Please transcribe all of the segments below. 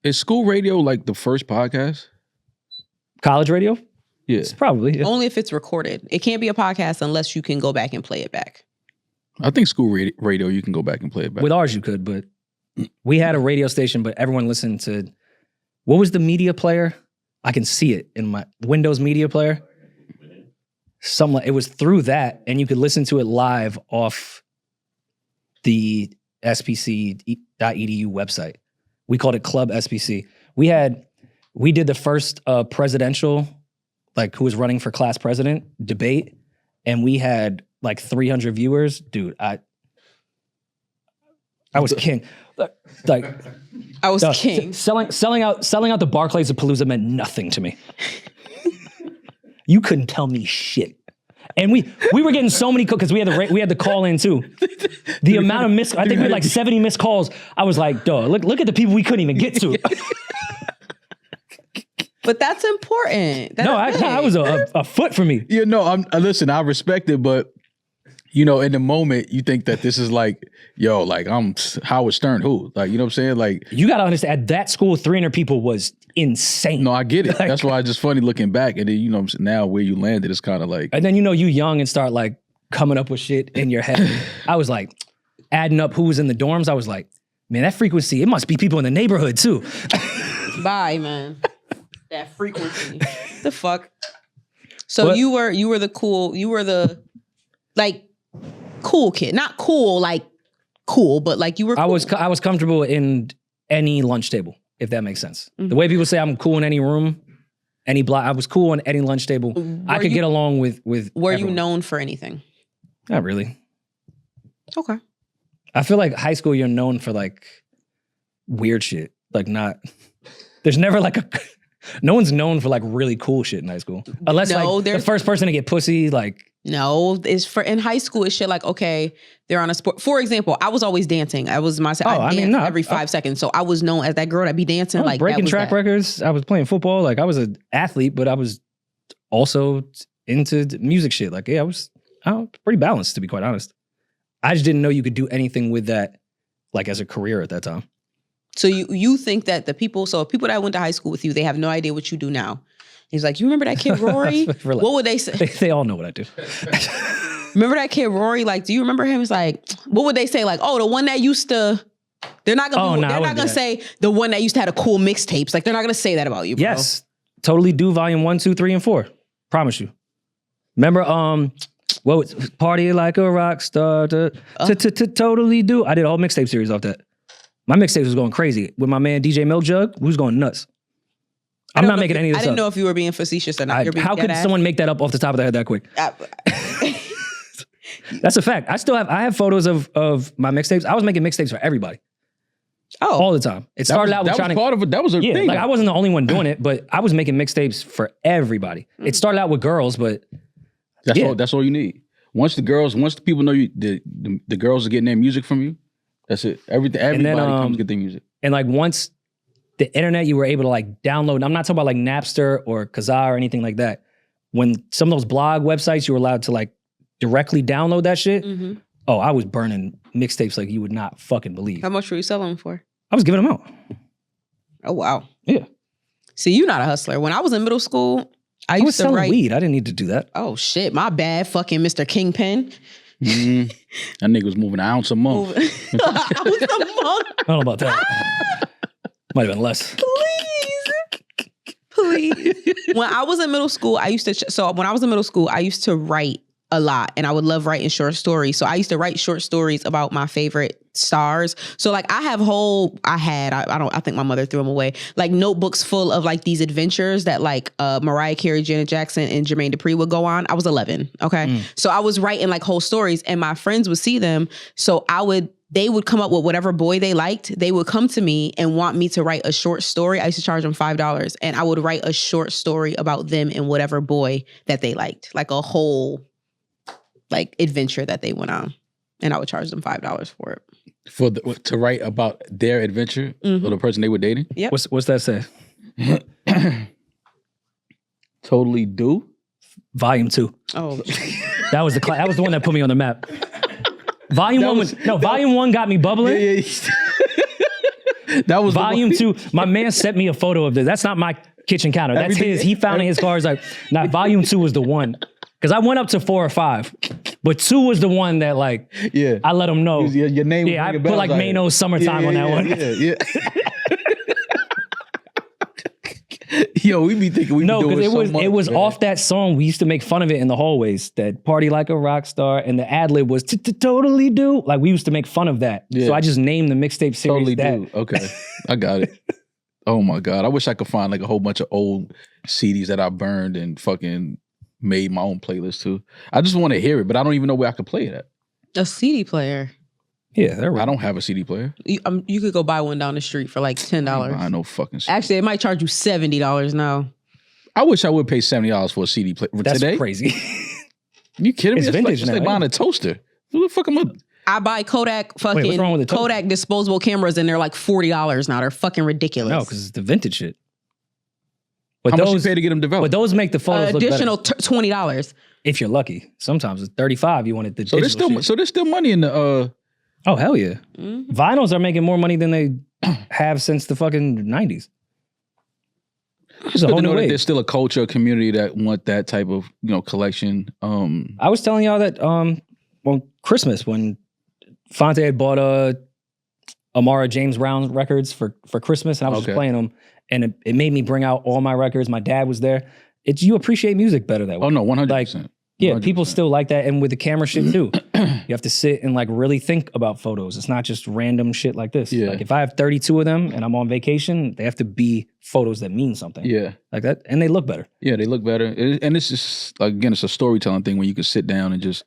Is school radio like the first podcast? College radio? Yeah. It's probably. Yeah. Only if it's recorded. It can't be a podcast unless you can go back and play it back. I think school radio, you can go back and play it back. With ours, you could, but we had a radio station, but everyone listened to, what was the media player? I can see it in my Windows media player. It was through that, and you could listen to it live off the spc.edu website. We called it Club SPC. We did the first presidential, like who was running for class president debate, and we had like 300 viewers. Dude, I was king. Like I was king. Selling out the Barclays of Palooza meant nothing to me. You couldn't tell me shit. And we were getting so many because we had the call in too. The amount of I think we had like 70 missed calls. I was like, duh, look at the people we couldn't even get to. But that's important. That was a foot for me. Yeah, no, listen, I respect it, but you know, in the moment, you think that this is like, yo, like I'm Howard Stern, who? Like, you know what I'm saying? Like, you got to understand, at that school, 300 people was insane. No, I get it. That's why it's just funny looking back. And then, you know, now where you landed is kind of like. And then, you know, you young and start like coming up with shit in your head. I was like, adding up who was in the dorms. I was like, man, that frequency, it must be people in the neighborhood too. Bye, man. That frequency. The fuck? So what? you were the like cool kid. Not cool, like cool, but like you were cool. I was comfortable in any lunch table, if that makes sense. Mm-hmm. The way people say I'm cool in any room, any block, I was cool on any lunch table. I could get along with Were everyone. You known for anything? Not really. Okay. I feel like high school, you're known for like weird shit. Like there's never like no one's known for like really cool shit in high school. Unless like the first person to get pussy, like. No, in high school, it's shit like, okay, they're on a sport. For example, I was always dancing. I danced every 5 seconds. So I was known as that girl that be dancing. I was breaking track records. I was playing football. Like I was an athlete, but I was also into music shit. Like, yeah, I was pretty balanced, to be quite honest. I just didn't know you could do anything with that, like as a career at that time. So you think that people that went to high school with you, they have no idea what you do now. He's like, you remember that kid Rory? What would they say? They all know what I do. Remember that kid Rory? Like, do you remember him? It's like, what would they say? Like, oh, the one that used to. They're not gonna say the one that used to have a cool mixtapes. Like, they're not gonna say that about you, bro. Yes, totally do volume 1, 2, 3, and 4. Promise you. Remember, party like a rock star to totally do. I did a whole mixtape series off that. My mixtape was going crazy with my man DJ Milk Jug. We was going nuts. I'm not making any of this up. I didn't know if you were being facetious or not. How could someone make that up off the top of their head that quick? That's a fact. I have photos of my mixtapes. I was making mixtapes for everybody. Oh. All the time. It started out with part of it. That was a thing. Like I wasn't the only one doing it, but I was making mixtapes for everybody. It started out with girls, but that's all you need. Once the people know you, the girls are getting their music from you, that's it. Everybody comes to get their music. And like once the internet, you were able to like download. I'm not talking about like Napster or Kazaa or anything like that. When some of those blog websites, you were allowed to like directly download that shit. Mm-hmm. Oh, I was burning mixtapes like you would not fucking believe. How much were you selling them for? I was giving them out. Oh, wow. Yeah. See, you're not a hustler. When I was in middle school, I was selling weed. I didn't need to do that. Oh, shit. My bad. Fucking Mr. Kingpin. Mm-hmm. That nigga was moving an ounce a month. Ounce a month? I don't know about that. Might have been less. Please. When I was in middle school, I used to write a lot, and I would love writing short stories. So I used to write short stories about my favorite stars. So like I think my mother threw them away, like notebooks full of like these adventures that like Mariah Carey, Janet Jackson, and Jermaine Dupri would go on. I was 11. Okay. So I was writing like whole stories, and my friends would see them. So they would come up with whatever boy they liked. They would come to me and want me to write a short story. I used to charge them $5, and I would write a short story about them and whatever boy that they liked, like a whole like adventure that they went on, and I would charge them $5 for it. To write about their adventure or the person they were dating. Yeah. What's that say? Totally do. Volume 2. Oh, that was the one that put me on the map. Volume 1 got me bubbling. Yeah. That was Volume 2. My man sent me a photo of this. That's not my kitchen counter. That's his. He found it in his car. He's like, nah, Volume 2 was the one. Because I went up to 4 or 5. But 2 was the one that like, I let him know. Your name was I put like Mano Summertime on that one. Yeah. Yo, we be thinking we no, because it was off that song. We used to make fun of it in the hallways. That party like a rock star, and the ad lib was totally do. Like we used to make fun of that. Yeah. So I just named the mixtape series totally that. Do. Okay, I got it. Oh my God, I wish I could find like a whole bunch of old CDs that I burned and fucking made my own playlist too. I just want to hear it, but I don't even know where I could play it at. A CD player. Yeah, they're right. I don't have a CD player. You could go buy one down the street for like $10. I know fucking. Actually, it might charge you $70 now. I wish I would pay $70 for a CD player That's today. crazy. You kidding me? It's vintage like, now. Like buying a toaster. Who the fuck am I? I buy Kodak fucking what's wrong with the toaster? Kodak disposable cameras, and they're like $40 now. They're fucking ridiculous. No, because it's the vintage shit. But How much you pay to get them developed? But those make the photos look better. Additional $20. If you're lucky. Sometimes it's $35. You want it the so there's still money in the. Oh hell yeah! Mm-hmm. Vinyls are making more money than they have since the fucking 90s. There's a whole new way. There's still a culture, a community that want that type of collection. I was telling y'all that on Christmas when Fonte had bought Amara James Brown records for Christmas, and I was just playing them, and it made me bring out all my records. My dad was there. You appreciate music better that way. Oh no, 100%. Yeah, people still like that, and with the camera shit too. You have to sit and like really think about photos. It's not just random shit like this. Yeah. Like if I have 32 of them and I'm on vacation, they have to be photos that mean something. Yeah, like that, and they look better. Yeah, they look better, and it's just again, it's a storytelling thing when you can sit down and just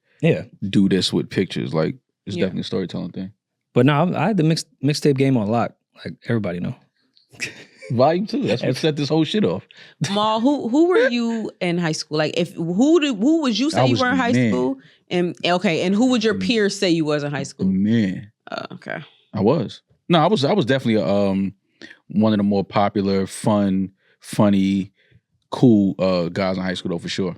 do this with pictures. Like it's definitely a storytelling thing. But no, I had the mixtape game on lock. Like everybody know. Volume 2. That's what set this whole shit off. Mal, who were you in high school? Like, who would you say you were in high school? And who would your peers say you was in high school? Man. Okay. I was. No, I was definitely one of the more popular, fun, funny, cool guys in high school though, for sure.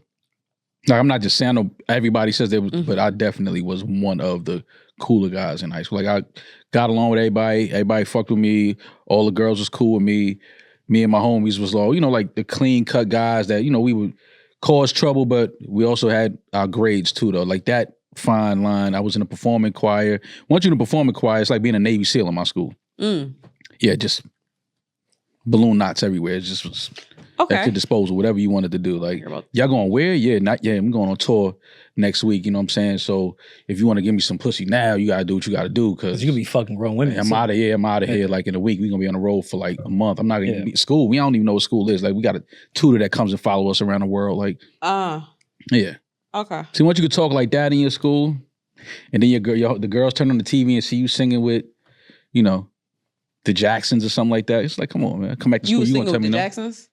Like I'm not just saying, I know everybody says they was, but I definitely was one of the cooler guys in high school. Like I got along with everybody. Everybody fucked with me. All the girls was cool with me. Me and my homies was all, like the clean cut guys that, we would cause trouble, but we also had our grades too though. Like that fine line. I was in a performing choir. Once you're in a performing choir, it's like being a Navy SEAL in my school. Yeah, just balloon knots everywhere. It just was at your disposal, whatever you wanted to do. Like, y'all going where? Yeah, not yet. I'm going on tour next week, you know what I'm saying? So if you want to give me some pussy now, you got to do what you got to do. Because you could be fucking grown women. I'm out of here. I'm out of here. Like in a week, we're going to be on the road for like a month. I'm not going to be at school. We don't even know what school is. Like we got a tutor that comes and follow us around the world. Like, yeah. Okay. See, once you could talk like that in your school, and then the girls turn on the TV and see you singing with, the Jacksons or something like that. It's like, come on, man. Come back to school. You want to tell me no? Jacksons?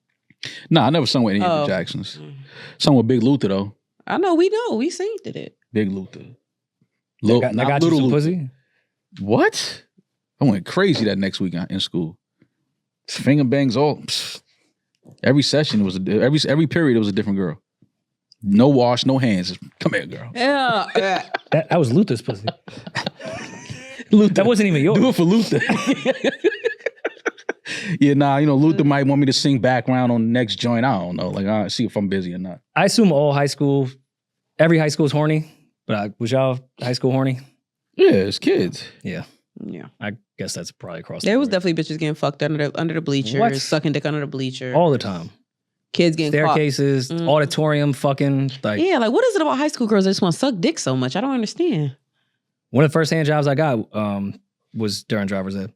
No, I never sung with any of the Jacksons. Sung with Big Luther, though. I know, we know. We seen it. Big Luther. I got you some pussy? What? I went crazy that next week in school. Finger bangs all. Every session was every period it was a different girl. No wash, no hands. Just, come here, girl. Yeah. That was Luther's pussy. Luther. That wasn't even yours. Do it for Luther. Yeah, Luther might want me to sing background on the next joint. I don't know. Like, I see if I'm busy or not. I assume every high school is horny. But was y'all high school horny? Yeah, it's kids. Yeah. Yeah. I guess that's probably across the board. There was definitely bitches getting fucked under the bleachers, sucking dick under the bleacher. All the time. Kids getting staircases, auditorium, fucking like. Yeah, like what is it about high school girls that just want to suck dick so much? I don't understand. One of the first hand jobs I got was during driver's ed.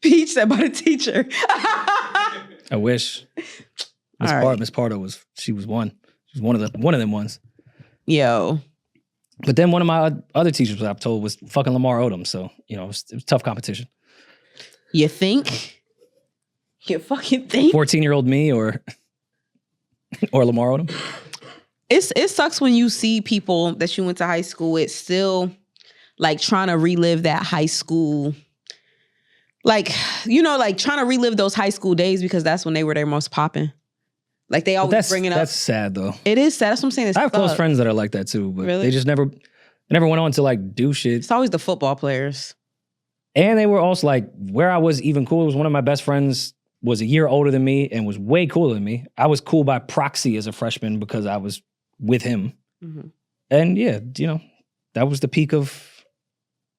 Peach said by the teacher. I wish. Miss Pardo was one. She was one of them ones. Yo. But then one of my other teachers, I was told, was fucking Lamar Odom. So, it was tough competition. You think? You fucking think? 14-year-old me or Lamar Odom? It sucks when you see people that you went to high school with still like trying to relive that high school. Like, trying to relive those high school days because that's when they were their most popping. Like they always bring it up. That's sad though. It is sad. That's what I'm saying. I have close friends that are like that too, but they just never went on to like do shit. It's always the football players. And they were also like, where I was even cool was one of my best friends was a year older than me and was way cooler than me. I was cool by proxy as a freshman because I was with him. Mhm. And yeah, you know, that was the peak of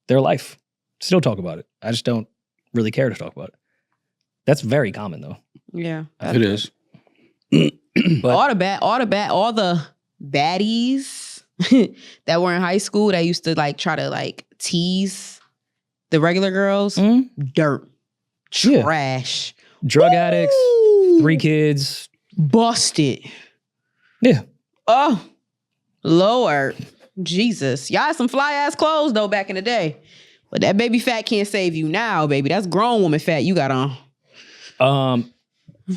their life. Still talk about it. I just don't really care to talk about it. That's very common though. Yeah. It is. But all the baddies that were in high school that used to like try to like tease the regular girls, dirt, Yeah. trash, drug addicts, 3 kids. busted. Yeah. Oh, Lord, Jesus, y'all had some fly ass clothes though back in the day, but that baby fat can't save you now, baby. That's grown woman fat you got on.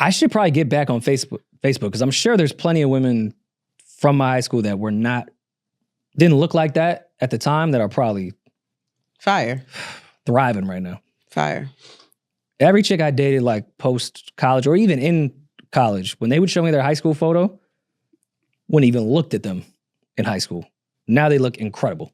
I should probably get back on Facebook because I'm sure there's plenty of women from my high school that didn't look like that at the time that are probably Fire, thriving right now. fire. Every chick I dated like post college or even in college, when they would show me their high school photo, wouldn't even looked at them in high school. Now they look incredible.